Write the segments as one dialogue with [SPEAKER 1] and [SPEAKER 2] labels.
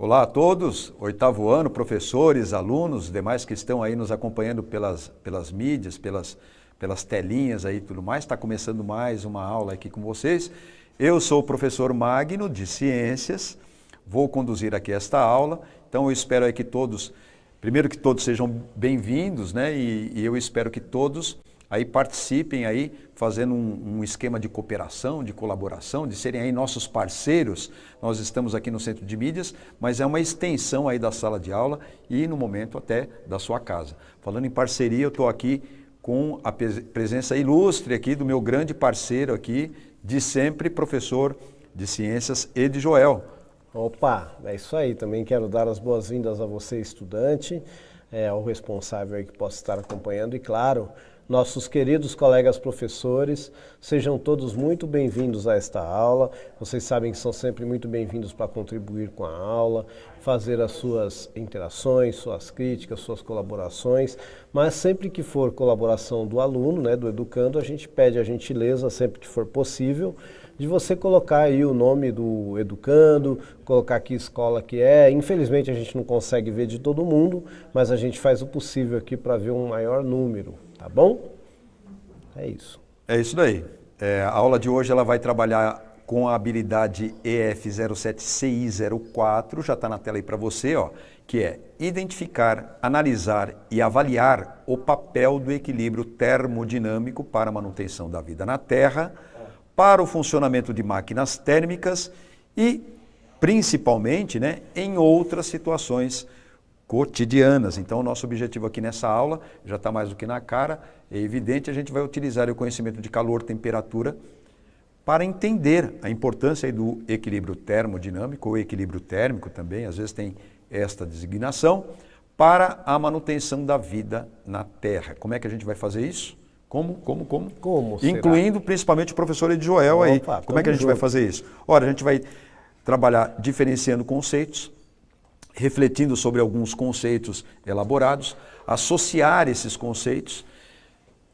[SPEAKER 1] Olá a todos, oitavo ano, professores, alunos, demais que estão aí nos acompanhando pelas mídias, pelas telinhas aí e tudo mais. Está começando mais uma aula aqui com vocês. Eu sou o professor Magno, de Ciências, vou conduzir aqui esta aula. Então eu espero aí que todos, primeiro que todos sejam bem-vindos, né? E eu espero que todos aí participem aí, fazendo um esquema de cooperação, de colaboração, de serem aí nossos parceiros. Nós estamos aqui no Centro de Mídias, mas é uma extensão aí da sala de aula e no momento até da sua casa. Falando em parceria, eu estou aqui com a presença ilustre aqui do meu grande parceiro aqui, de sempre, professor de Ciências, Ed Joel.
[SPEAKER 2] Opa, é isso aí. Também quero dar as boas-vindas a você, estudante, ao responsável aí que possa estar acompanhando e, claro, nossos queridos colegas professores, sejam todos muito bem-vindos a esta aula. Vocês sabem que são sempre muito bem-vindos para contribuir com a aula, fazer as suas interações, suas críticas, suas colaborações, mas sempre que for colaboração do aluno, né, do educando, a gente pede a gentileza, sempre que for possível, de você colocar aí o nome do educando, colocar que escola que é. Infelizmente a gente não consegue ver de todo mundo, mas a gente faz o possível aqui para ver um maior número. Tá bom? É isso.
[SPEAKER 1] É isso daí. A aula de hoje ela vai trabalhar com a habilidade EF07CI04, já está na tela aí para você, ó, que é identificar, analisar e avaliar o papel do equilíbrio termodinâmico para a manutenção da vida na Terra, para o funcionamento de máquinas térmicas e, principalmente, né, em outras situações cotidianas. Então, o nosso objetivo aqui nessa aula, já está mais do que na cara, é evidente, a gente vai utilizar o conhecimento de calor, temperatura, para entender a importância aí do equilíbrio termodinâmico, ou equilíbrio térmico também, às vezes tem esta designação, para a manutenção da vida na Terra. Como é que a gente vai fazer isso? Como Incluindo principalmente o professor Ed Joel aí. Como é que a gente vai fazer isso? Ora, a gente vai trabalhar diferenciando conceitos, refletindo sobre alguns conceitos elaborados, associar esses conceitos,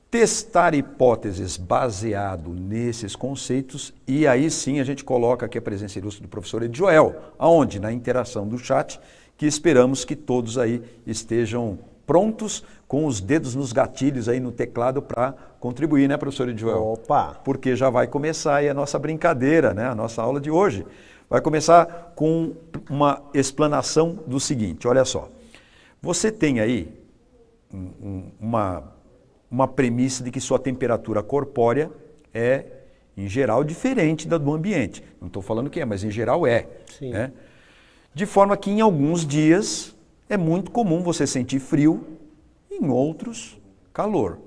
[SPEAKER 1] testar hipóteses baseado nesses conceitos e aí sim a gente coloca aqui a presença ilustre do professor Ed Joel. Aonde? Na interação do chat, que esperamos que todos aí estejam prontos com os dedos nos gatilhos aí no teclado para contribuir, né, professor Ed Joel?
[SPEAKER 2] Opa!
[SPEAKER 1] Porque já vai começar aí a nossa brincadeira, né, a nossa aula de hoje. Vai começar com uma explanação do seguinte, olha só. Você tem aí uma premissa de que sua temperatura corpórea é, em geral, diferente da do ambiente. Não estou falando que é, mas em geral é.
[SPEAKER 2] Sim.
[SPEAKER 1] Né? De forma que em alguns dias é muito comum você sentir frio, em outros, calor.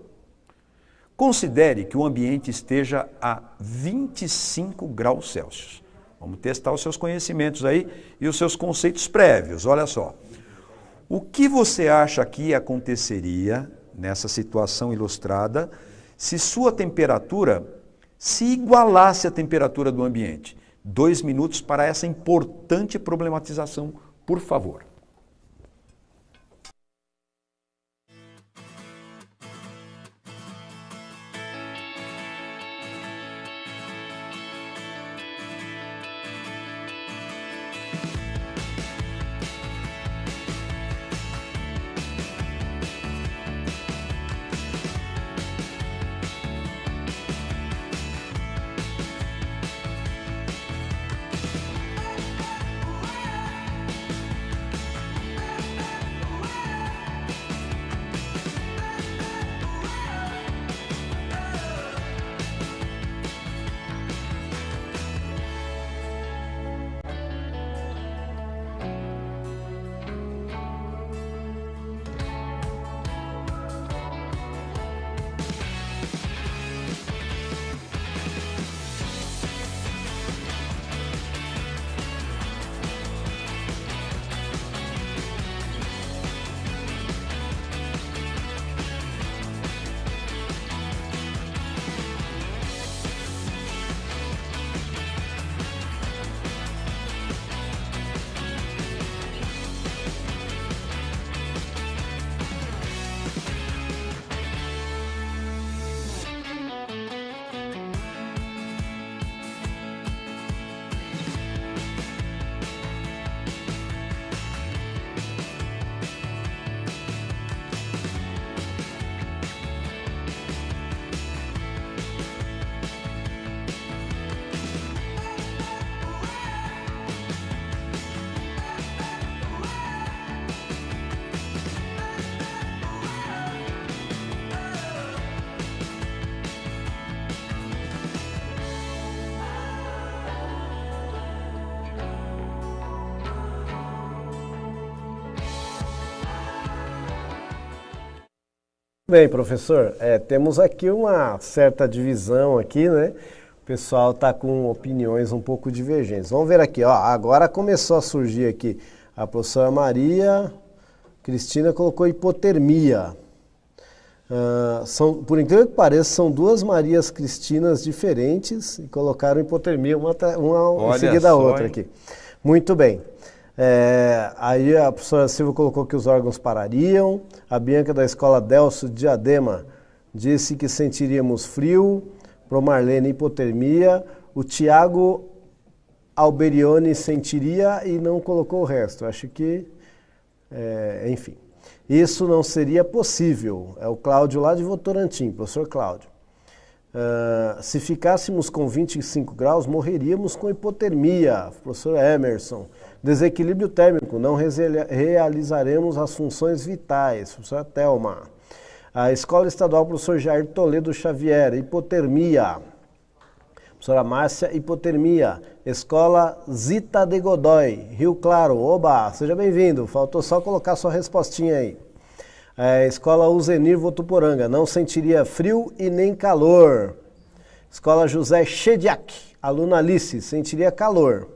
[SPEAKER 1] Considere que o ambiente esteja a 25 graus Celsius. Vamos testar os seus conhecimentos aí e os seus conceitos prévios. Olha só. O que você acha que aconteceria nessa situação ilustrada se sua temperatura se igualasse à temperatura do ambiente? 2 minutos para essa importante problematização, por favor.
[SPEAKER 2] Bem, professor, temos aqui uma certa divisão aqui, né? O pessoal está com opiniões um pouco divergentes. Vamos ver aqui, ó. Agora começou a surgir aqui. A professora Maria Cristina colocou hipotermia. Por incrível que pareça, são duas Marias Cristinas diferentes e colocaram hipotermia, uma em seguida da outra aqui. Muito bem. Aí a professora Silva colocou que os órgãos parariam. A Bianca da escola Delcio de Diadema disse que sentiríamos frio. Pro Marlene, hipotermia. O Tiago Alberione sentiria e não colocou o resto. Acho que, enfim. Isso não seria possível. É o Cláudio lá de Votorantim, professor Cláudio. Se ficássemos com 25 graus, morreríamos com hipotermia. Professor Emerson. Desequilíbrio térmico, não realizaremos as funções vitais. Professora Thelma. A Escola Estadual Professor Jair Toledo Xavier, hipotermia. Professora Márcia, hipotermia. Escola Zita de Godoy, Rio Claro. Oba, seja bem-vindo. Faltou só colocar sua respostinha aí. Escola Uzenir Votuporanga, não sentiria frio e nem calor. Escola José Chediak, aluna Alice, sentiria calor.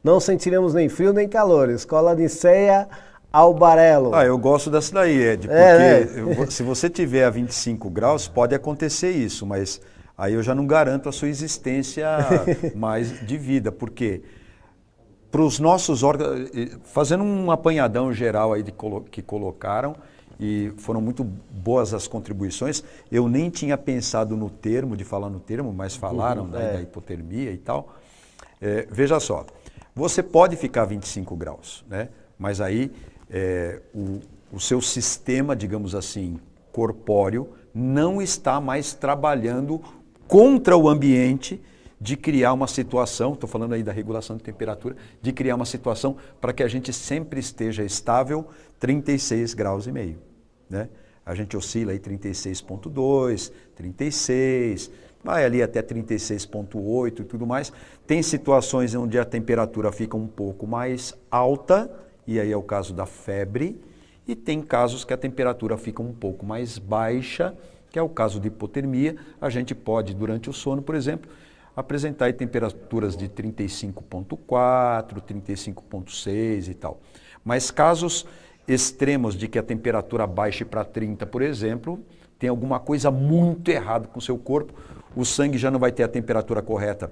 [SPEAKER 2] Não sentiremos nem frio nem calor. Escola Niceia Albarello.
[SPEAKER 1] Eu gosto dessa daí, Ed, porque se você tiver a 25 graus, pode acontecer isso, mas aí eu já não garanto a sua existência mais de vida, porque para os nossos órgãos, fazendo um apanhadão geral aí que colocaram, e foram muito boas as contribuições, eu nem tinha pensado no termo, de falar no termo, mas falaram da hipotermia e tal. Veja só, você pode ficar a 25 graus, né? Mas aí o seu sistema, digamos assim, corpóreo, não está mais trabalhando contra o ambiente de criar uma situação, estou falando aí da regulação de temperatura, de criar uma situação para que a gente sempre esteja estável 36 graus e meio, né? A gente oscila aí 36,2, 36, vai ali até 36,8 e tudo mais. Tem situações onde a temperatura fica um pouco mais alta, e aí é o caso da febre, e tem casos que a temperatura fica um pouco mais baixa, que é o caso de hipotermia. A gente pode, durante o sono, por exemplo, apresentar aí temperaturas de 35,4, 35,6 e tal. Mas casos extremos de que a temperatura baixe para 30, por exemplo, tem alguma coisa muito errada com o seu corpo, o sangue já não vai ter a temperatura correta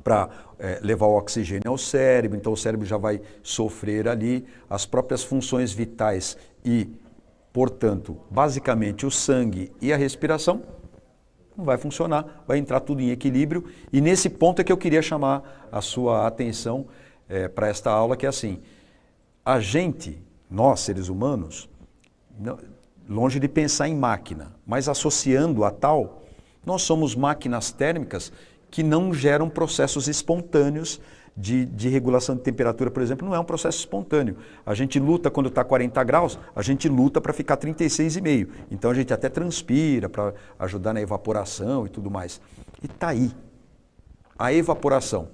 [SPEAKER 1] para levar o oxigênio ao cérebro, então o cérebro já vai sofrer ali as próprias funções vitais e, portanto, basicamente o sangue e a respiração não vai funcionar, vai entrar tudo em equilíbrio, e nesse ponto é que eu queria chamar a sua atenção para esta aula, que é assim, a gente, nós seres humanos, longe de pensar em máquina, mas associando a tal, nós somos máquinas térmicas que não geram processos espontâneos de regulação de temperatura, por exemplo, não é um processo espontâneo. A gente luta quando está 40 graus, a gente luta para ficar 36,5. Então a gente até transpira para ajudar na evaporação e tudo mais. E está aí, a evaporação.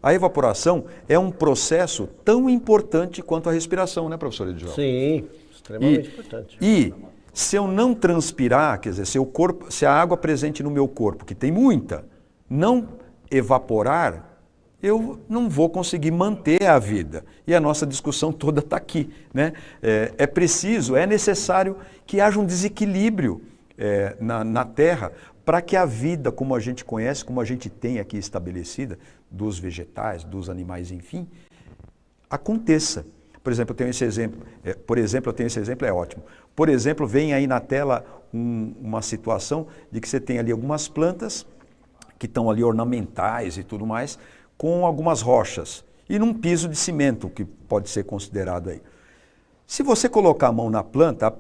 [SPEAKER 1] A evaporação é um processo tão importante quanto a respiração, né, professor Edjoel?
[SPEAKER 2] Sim, extremamente importante.
[SPEAKER 1] E se eu não transpirar, quer dizer, se a água presente no meu corpo, que tem muita, não evaporar, eu não vou conseguir manter a vida. E a nossa discussão toda está aqui, né? É necessário que haja um desequilíbrio na Terra para que a vida, como a gente conhece, como a gente tem aqui estabelecida, dos vegetais, dos animais, enfim, aconteça. Por exemplo, eu tenho esse exemplo, é ótimo. Por exemplo, vem aí na tela uma situação de que você tem ali algumas plantas que estão ali ornamentais e tudo mais, com algumas rochas e num piso de cimento, que pode ser considerado aí. Se você colocar a mão na planta,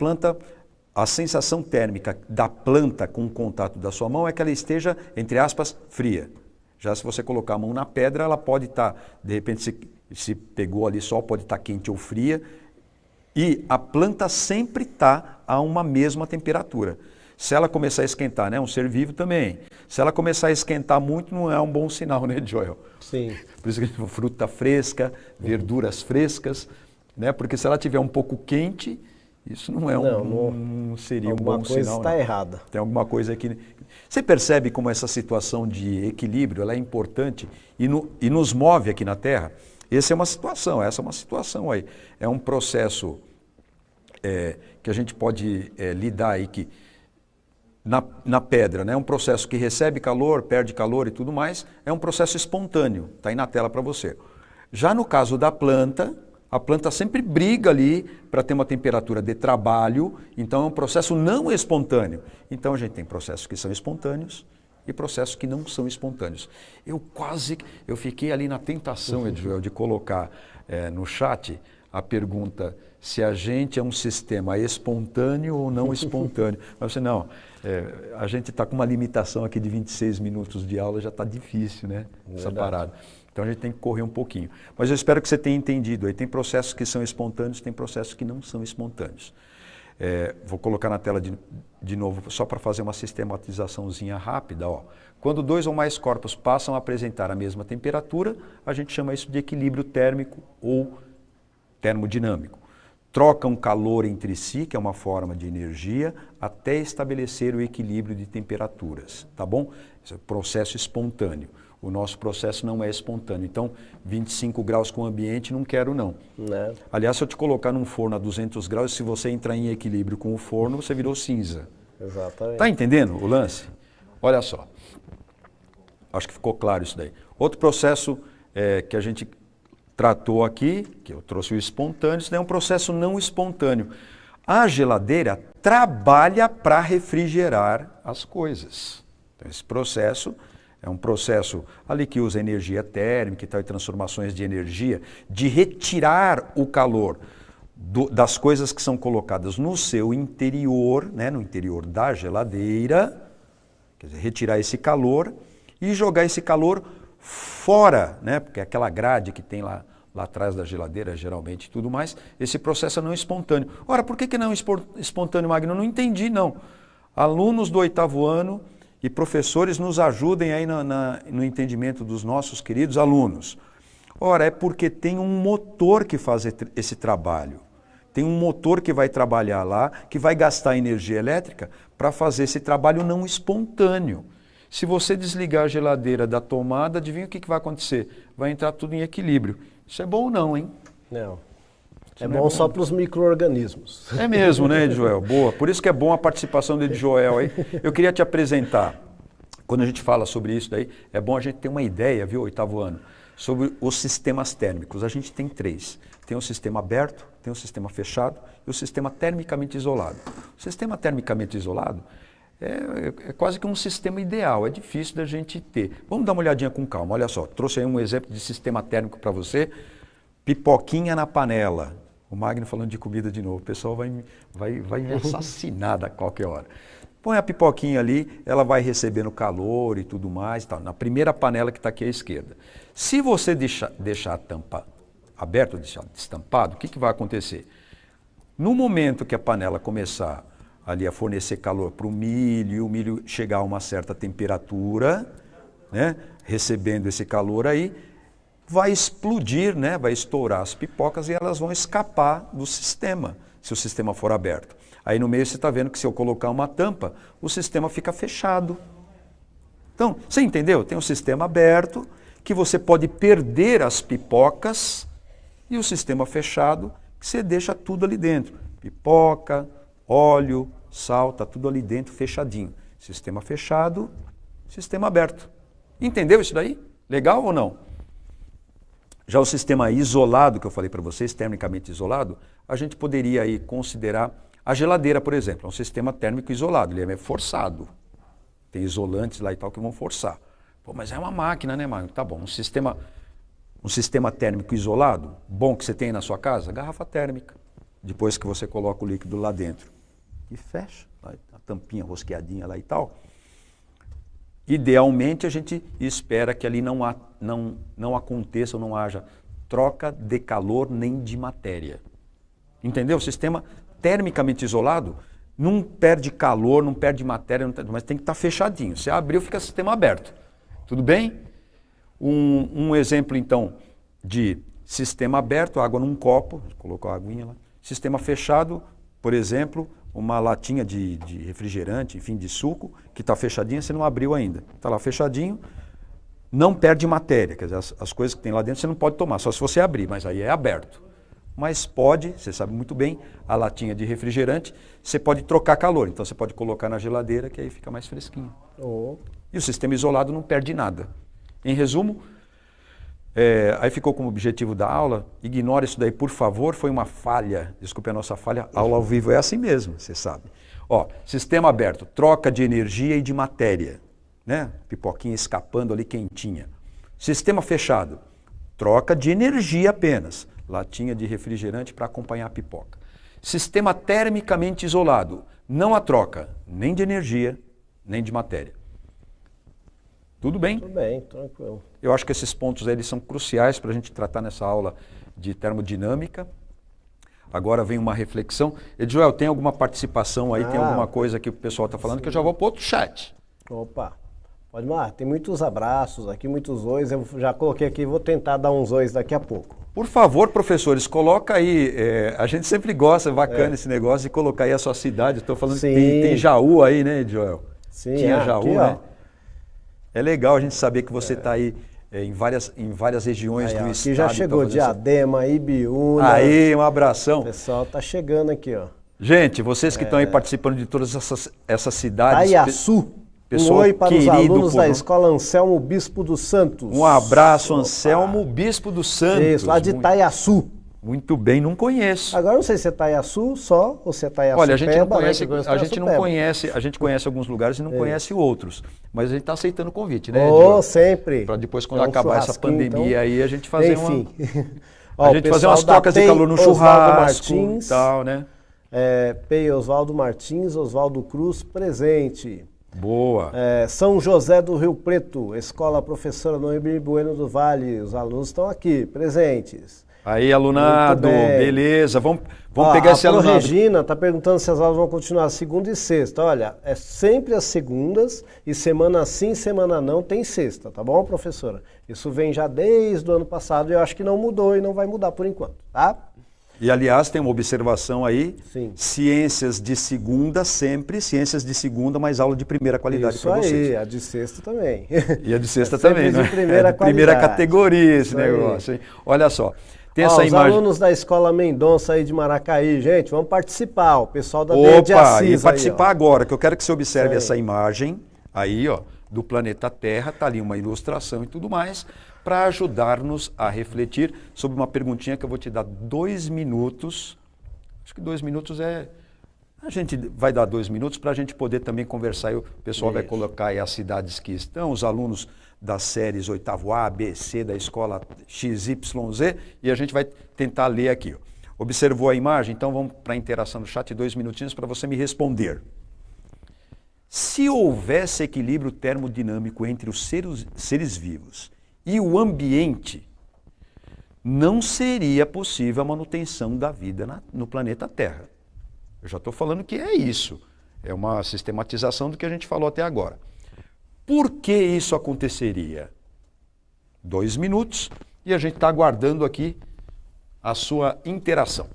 [SPEAKER 1] a sensação térmica da planta com o contato da sua mão é que ela esteja, entre aspas, fria. Já se você colocar a mão na pedra, ela pode estar, de repente, se pegou ali sol, pode estar quente ou fria, e a planta sempre está a uma mesma temperatura. Se ela começar a esquentar, né, um ser vivo também, se ela começar a esquentar muito, não é um bom sinal, né, Joel?
[SPEAKER 2] Sim.
[SPEAKER 1] Por isso que a gente fala fruta fresca, verduras frescas, né, porque se ela tiver um pouco quente, Isso não é não seria um bom sinal.
[SPEAKER 2] Alguma coisa está errada.
[SPEAKER 1] Tem alguma coisa aqui. Você percebe como essa situação de equilíbrio ela é importante e nos move aqui na Terra? Essa é uma situação aí. É um processo que a gente pode lidar aí que na pedra, né? É um processo que recebe calor, perde calor e tudo mais, é um processo espontâneo, está aí na tela para você. Já no caso da planta, a planta sempre briga ali para ter uma temperatura de trabalho, então é um processo não espontâneo. Então a gente tem processos que são espontâneos e processos que não são espontâneos. Eu fiquei ali na tentação, Edjoel, de colocar no chat a pergunta se a gente é um sistema espontâneo ou não espontâneo. Mas você não, a gente está com uma limitação aqui de 26 minutos de aula, já está difícil, né? Essa parada. Então a gente tem que correr um pouquinho. Mas eu espero que você tenha entendido. Aí tem processos que são espontâneos, tem processos que não são espontâneos. Vou colocar na tela de novo, só para fazer uma sistematizaçãozinha rápida. Ó. Quando dois ou mais corpos passam a apresentar a mesma temperatura, a gente chama isso de equilíbrio térmico ou termodinâmico. Trocam calor entre si, que é uma forma de energia, até estabelecer o equilíbrio de temperaturas, tá bom? Esse é o processo espontâneo. O nosso processo não é espontâneo. Então, 25 graus com o ambiente, não quero não. Aliás, se eu te colocar num forno a 200 graus, se você entrar em equilíbrio com o forno, você virou cinza.
[SPEAKER 2] Exatamente.
[SPEAKER 1] Tá entendendo o lance? Olha só. Acho que ficou claro isso daí. Outro processo que a gente tratou aqui, que eu trouxe o espontâneo, isso daí é um processo não espontâneo. A geladeira trabalha para refrigerar as coisas. Então, esse processo é um processo ali que usa energia térmica e tal, e transformações de energia, de retirar o calor das coisas que são colocadas no seu interior, né, no interior da geladeira, quer dizer, retirar esse calor e jogar esse calor fora, né, porque aquela grade que tem lá atrás da geladeira, geralmente, e tudo mais, esse processo é não espontâneo. Ora, por que não espontâneo, Magno? Não entendi, não. Alunos do 8º ano e professores nos ajudem aí no entendimento dos nossos queridos alunos. Ora, é porque tem um motor que faz esse trabalho. Tem um motor que vai trabalhar lá, que vai gastar energia elétrica para fazer esse trabalho não espontâneo. Se você desligar a geladeira da tomada, adivinha o que vai acontecer? Vai entrar tudo em equilíbrio. Isso é bom ou não, hein?
[SPEAKER 2] Não. É bom só para os micro-organismos.
[SPEAKER 1] É mesmo, né, Edjoel? Boa. Por isso que é bom a participação do Edjoel aí. Eu queria te apresentar, quando a gente fala sobre isso daí, é bom a gente ter uma ideia, viu, 8º ano, sobre os sistemas térmicos. A gente tem 3. Tem o sistema aberto, tem o sistema fechado e o sistema termicamente isolado. O sistema termicamente isolado é quase que um sistema ideal, é difícil da gente ter. Vamos dar uma olhadinha com calma, olha só, trouxe aí um exemplo de sistema térmico para você, pipoquinha na panela. O Magno falando de comida de novo, o pessoal vai me assassinar a qualquer hora. Põe a pipoquinha ali, ela vai recebendo calor e tudo mais, tá, na primeira panela que está aqui à esquerda. Se você deixar a tampa aberta, deixar destampado, o que vai acontecer? No momento que a panela começar ali a fornecer calor para o milho, e o milho chegar a uma certa temperatura, né, recebendo esse calor aí, vai explodir, né, vai estourar as pipocas e elas vão escapar do sistema, se o sistema for aberto. Aí no meio você está vendo que se eu colocar uma tampa, o sistema fica fechado. Então, você entendeu? Tem um sistema aberto, que você pode perder as pipocas, e o sistema fechado, que você deixa tudo ali dentro. Pipoca, óleo, sal, está tudo ali dentro, fechadinho. Sistema fechado, sistema aberto. Entendeu isso daí? Legal ou não? Já o sistema isolado, que eu falei para vocês, termicamente isolado, a gente poderia aí considerar a geladeira, por exemplo, é um sistema térmico isolado, ele é forçado. Tem isolantes lá e tal que vão forçar. Pô, mas é uma máquina, né, Magno? Tá bom, um sistema térmico isolado, bom que você tem na sua casa, garrafa térmica. Depois que você coloca o líquido lá dentro. E fecha, a tampinha rosqueadinha lá e tal. Idealmente, a gente espera que ali não aconteça ou não haja troca de calor nem de matéria. Entendeu? O sistema termicamente isolado não perde calor, não perde matéria, mas tem que estar fechadinho. Se abriu, fica sistema aberto. Tudo bem? Um exemplo, então, de sistema aberto, água num copo, colocou a aguinha lá. Sistema fechado, por exemplo, uma latinha de refrigerante, enfim, de suco, que está fechadinha, você não abriu ainda. Está lá fechadinho, não perde matéria, quer dizer, as coisas que tem lá dentro você não pode tomar, só se você abrir, mas aí é aberto. Mas pode, você sabe muito bem, a latinha de refrigerante, você pode trocar calor, então você pode colocar na geladeira, que aí fica mais fresquinho. E o sistema isolado não perde nada. Em resumo, aí ficou como objetivo da aula, ignore isso daí, por favor, foi uma falha, desculpe a nossa falha, aula ao vivo é assim mesmo, você sabe. Ó, sistema aberto, troca de energia e de matéria, né? Pipoquinha escapando ali quentinha. Sistema fechado, troca de energia apenas, latinha de refrigerante para acompanhar a pipoca. Sistema termicamente isolado, não há troca nem de energia, nem de matéria. Tudo bem?
[SPEAKER 2] Tudo bem, tranquilo.
[SPEAKER 1] Eu acho que esses pontos aí, eles são cruciais para a gente tratar nessa aula de termodinâmica. Agora vem uma reflexão. Edjoel, tem alguma participação aí? Tem alguma coisa que o pessoal está falando? Sim. Que eu já vou para outro chat.
[SPEAKER 2] Opa, pode mandar. Tem muitos abraços aqui, muitos ois. Eu já coloquei aqui, vou tentar dar uns ois daqui a pouco.
[SPEAKER 1] Por favor, professores, coloca aí. A gente sempre gosta, bacana esse negócio, de colocar aí a sua cidade. Estou falando
[SPEAKER 2] Sim.
[SPEAKER 1] que tem Jaú aí, né, Edjoel?
[SPEAKER 2] Sim,
[SPEAKER 1] tinha Jaú,
[SPEAKER 2] aqui,
[SPEAKER 1] né? É legal a gente saber que você está aí em várias regiões do estado.
[SPEAKER 2] Aqui já chegou Diadema, Ibiúna.
[SPEAKER 1] Aí, um abração.
[SPEAKER 2] O pessoal tá chegando aqui, ó.
[SPEAKER 1] Gente, vocês que estão aí participando de todas essas cidades.
[SPEAKER 2] Taiaçu.
[SPEAKER 1] Pessoal
[SPEAKER 2] um oi para os alunos
[SPEAKER 1] da
[SPEAKER 2] escola Anselmo Bispo dos Santos.
[SPEAKER 1] Um abraço, Anselmo Bispo dos Santos.
[SPEAKER 2] Isso, lá de Taiaçu.
[SPEAKER 1] Muito bem, não conheço.
[SPEAKER 2] Agora não sei se é Taiaçu só ou se é Taiaçu.
[SPEAKER 1] Olha, a gente
[SPEAKER 2] Peba,
[SPEAKER 1] não conhece,
[SPEAKER 2] né?
[SPEAKER 1] a gente conhece alguns lugares e não conhece outros. Mas a gente está aceitando o convite, né?
[SPEAKER 2] Sempre.
[SPEAKER 1] Para depois, quando acabar essa pandemia aí, a gente fazer
[SPEAKER 2] Enfim.
[SPEAKER 1] A gente fazer umas trocas de calor no churrasco e tal, né?
[SPEAKER 2] Pei Oswaldo Martins, Oswaldo Cruz, presente.
[SPEAKER 1] Boa.
[SPEAKER 2] São José do Rio Preto, Escola Professora Noemi Bueno do Vale. Os alunos estão aqui, presentes.
[SPEAKER 1] Aí, alunado, beleza. Vamos pegar esse alunado.
[SPEAKER 2] A Regina está perguntando se as aulas vão continuar segunda e sexta. Olha, é sempre as segundas e semana sim, semana não, tem sexta, tá bom, professora? Isso vem já desde o ano passado e eu acho que não mudou e não vai mudar por enquanto, tá?
[SPEAKER 1] E, aliás, tem uma observação aí.
[SPEAKER 2] Sim.
[SPEAKER 1] Ciências de segunda sempre, ciências de segunda, mas aula de primeira qualidade para vocês.
[SPEAKER 2] Isso aí, a de sexta também.
[SPEAKER 1] E a de sexta também, né?
[SPEAKER 2] De primeira qualidade.
[SPEAKER 1] Primeira categoria esse negócio, hein? Olha só. Tem essa
[SPEAKER 2] os
[SPEAKER 1] imagem...
[SPEAKER 2] alunos da Escola Mendonça aí de Maracaí, gente, vamos participar. O pessoal da DEA de Assis
[SPEAKER 1] e participar
[SPEAKER 2] aí,
[SPEAKER 1] agora, que eu quero que você observe essa imagem aí, ó, do planeta Terra, tá ali uma ilustração e tudo mais, para ajudar-nos a refletir sobre uma perguntinha que eu vou te dar 2 minutos. Acho que 2 minutos a gente vai dar 2 minutos para a gente poder também conversar. E o pessoal vai colocar aí as cidades que estão, os alunos das séries 8º A, B, C, da escola XYZ, e a gente vai tentar ler aqui. Observou a imagem? Então vamos para a interação no chat, 2 minutinhos para você me responder. Se houvesse equilíbrio termodinâmico entre os seres vivos e o ambiente, não seria possível a manutenção da vida no planeta Terra. Eu já estou falando que é isso. É uma sistematização do que a gente falou até agora. Por que isso aconteceria? 2 minutos e a gente está aguardando aqui a sua interação.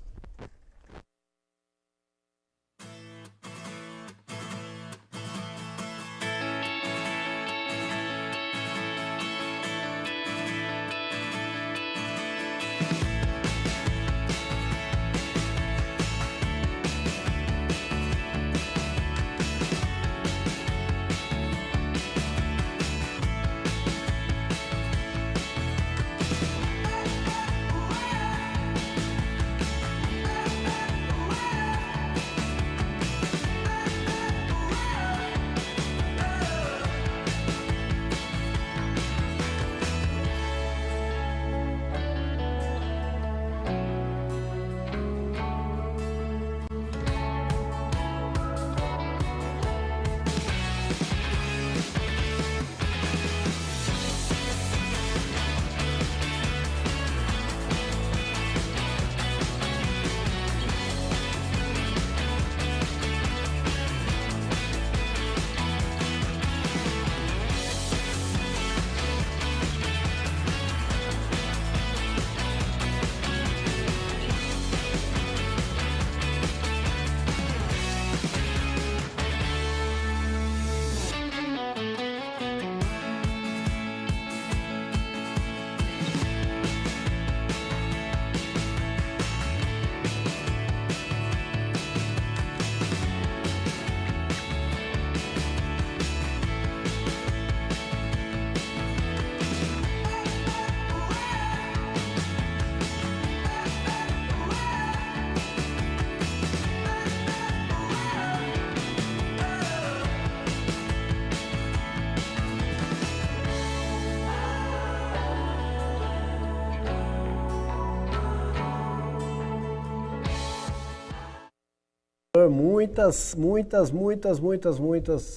[SPEAKER 2] Muitas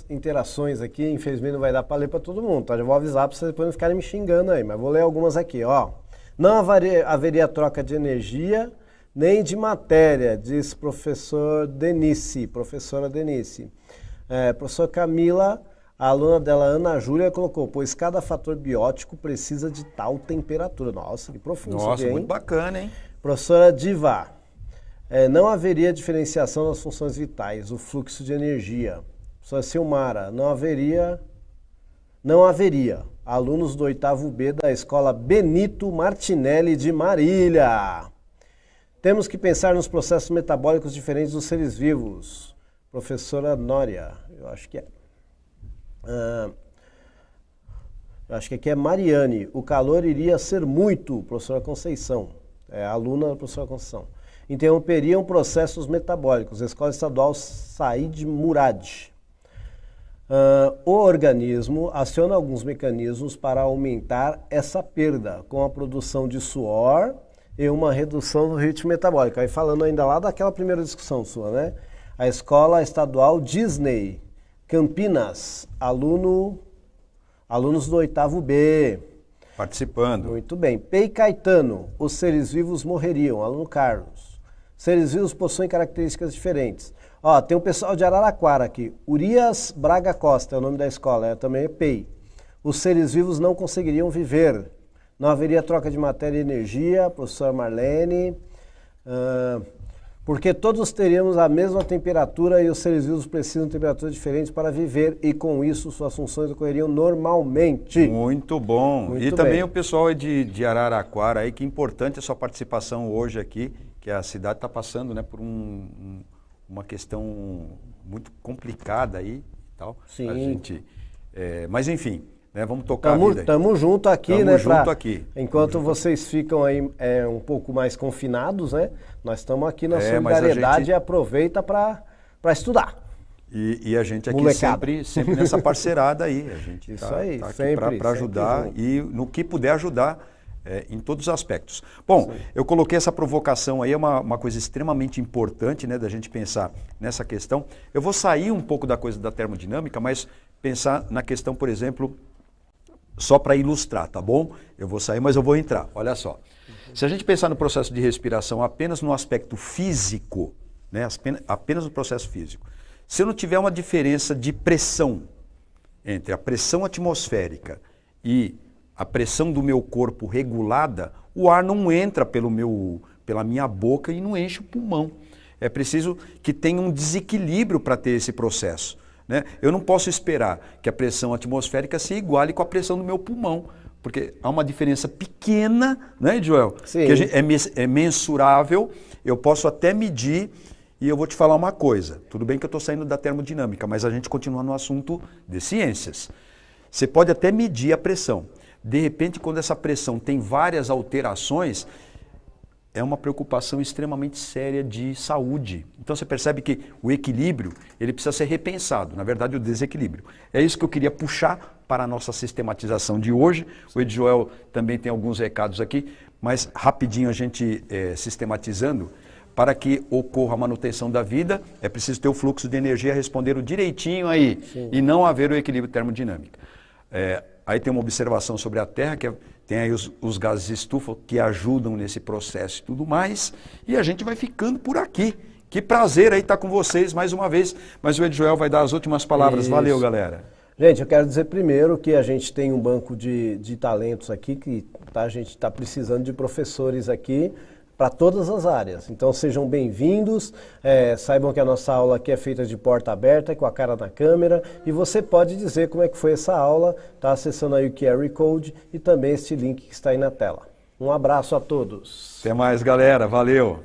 [SPEAKER 2] interações aqui. Infelizmente não vai dar para ler para todo mundo, tá? Já vou avisar para vocês depois não ficarem me xingando aí, mas vou ler algumas aqui, ó. Não haveria troca de energia nem de matéria, diz professora Denise. Professora Camila, a aluna dela, Ana Júlia, colocou, pois cada fator biótico precisa de tal temperatura. Nossa, que profundo isso aqui, hein?
[SPEAKER 1] Muito bacana, hein?
[SPEAKER 2] Professora Diva, não haveria diferenciação das funções vitais, o fluxo de energia. Professora Silmara, não haveria. Alunos do 8º B da Escola Benito Martinelli de Marília. Temos que pensar nos processos metabólicos diferentes dos seres vivos. Professora Nória, eu acho que é. Eu acho que aqui é Mariane. O calor iria ser muito, professora Conceição. É a aluna da professora Conceição. Interromperiam processos metabólicos. Escola Estadual Said Murad. O organismo aciona alguns mecanismos para aumentar essa perda, com a produção de suor e uma redução do ritmo metabólico. Aí falando ainda lá daquela primeira discussão sua, né? A Escola Estadual Disney, Campinas, alunos do 8º B.
[SPEAKER 1] Participando.
[SPEAKER 2] Muito bem. Pei Caetano, os seres vivos morreriam, aluno Carlos. Seres vivos possuem características diferentes. Ó, tem um pessoal de Araraquara aqui. Urias Braga Costa é o nome da escola, também é Pei. Os seres vivos não conseguiriam viver. Não haveria troca de matéria e energia, professora Marlene. Porque todos teríamos a mesma temperatura e os seres vivos precisam de temperaturas diferentes para viver e com isso suas funções ocorreriam normalmente.
[SPEAKER 1] Muito bom.
[SPEAKER 2] Muito
[SPEAKER 1] e também
[SPEAKER 2] bem.
[SPEAKER 1] o pessoal de Araraquara aí, que importante a sua participação hoje aqui, que a cidade está passando, né, por uma questão muito complicada aí e tal.
[SPEAKER 2] Sim.
[SPEAKER 1] A gente, mas enfim, né, vamos tocar a vida aí.
[SPEAKER 2] Tamo junto aqui,
[SPEAKER 1] Tamo
[SPEAKER 2] né?
[SPEAKER 1] junto aqui.
[SPEAKER 2] Enquanto vocês ficam aí um pouco mais confinados, né? Nós estamos aqui na
[SPEAKER 1] mas a
[SPEAKER 2] solidariedade
[SPEAKER 1] gente-
[SPEAKER 2] e aproveita para estudar.
[SPEAKER 1] E a gente aqui
[SPEAKER 2] Molecada.
[SPEAKER 1] sempre nessa parceirada aí. A gente
[SPEAKER 2] Isso
[SPEAKER 1] tá,
[SPEAKER 2] aí,
[SPEAKER 1] tá aqui
[SPEAKER 2] sempre
[SPEAKER 1] para ajudar
[SPEAKER 2] junto.
[SPEAKER 1] e no que puder ajudar em todos os aspectos. Bom, eu coloquei essa provocação aí, é uma coisa extremamente importante, né, da gente pensar nessa questão. Eu vou sair um pouco da coisa da termodinâmica, mas pensar na questão, por exemplo, só para ilustrar, tá bom? Eu vou sair, mas eu vou entrar. Olha só. Se a gente pensar no processo de respiração apenas no aspecto físico, né, apenas no processo físico, se eu não tiver uma diferença de pressão entre a pressão atmosférica e a pressão do meu corpo regulada, o ar não entra pela minha boca e não enche o pulmão. É preciso que tenha um desequilíbrio para ter esse processo, né? Eu não posso esperar que a pressão atmosférica se iguale com a pressão do meu pulmão, porque há uma diferença pequena, né, Joel?
[SPEAKER 2] Sim.
[SPEAKER 1] Que é mensurável, eu posso até medir. E eu vou te falar uma coisa, tudo bem que eu estou saindo da termodinâmica, mas a gente continua no assunto de ciências. Você pode até medir a pressão. De repente, quando essa pressão tem várias alterações, é uma preocupação extremamente séria de saúde. Então você percebe que o equilíbrio, ele precisa ser repensado, na verdade o desequilíbrio. É isso que eu queria puxar para a nossa sistematização de hoje. O Edjoel também tem alguns recados aqui, mas rapidinho a gente sistematizando. Para que ocorra a manutenção da vida, é preciso ter o fluxo de energia respondendo direitinho aí. Sim. E não haver o equilíbrio termodinâmico. Aí tem uma observação sobre a Terra, que tem aí os gases de estufa que ajudam nesse processo e tudo mais. E a gente vai ficando por aqui. Que prazer aí estar com vocês mais uma vez. Mas o Edjoel vai dar as últimas palavras. Isso. Valeu, galera.
[SPEAKER 2] Gente, eu quero dizer primeiro que a gente tem um banco de talentos aqui, que a gente está precisando de professores aqui, para todas as áreas. Então sejam bem-vindos, saibam que a nossa aula aqui é feita de porta aberta, com a cara na câmera, e você pode dizer como é que foi essa aula, tá acessando aí o QR Code e também este link que está aí na tela. Um abraço a todos.
[SPEAKER 1] Até mais, galera. Valeu.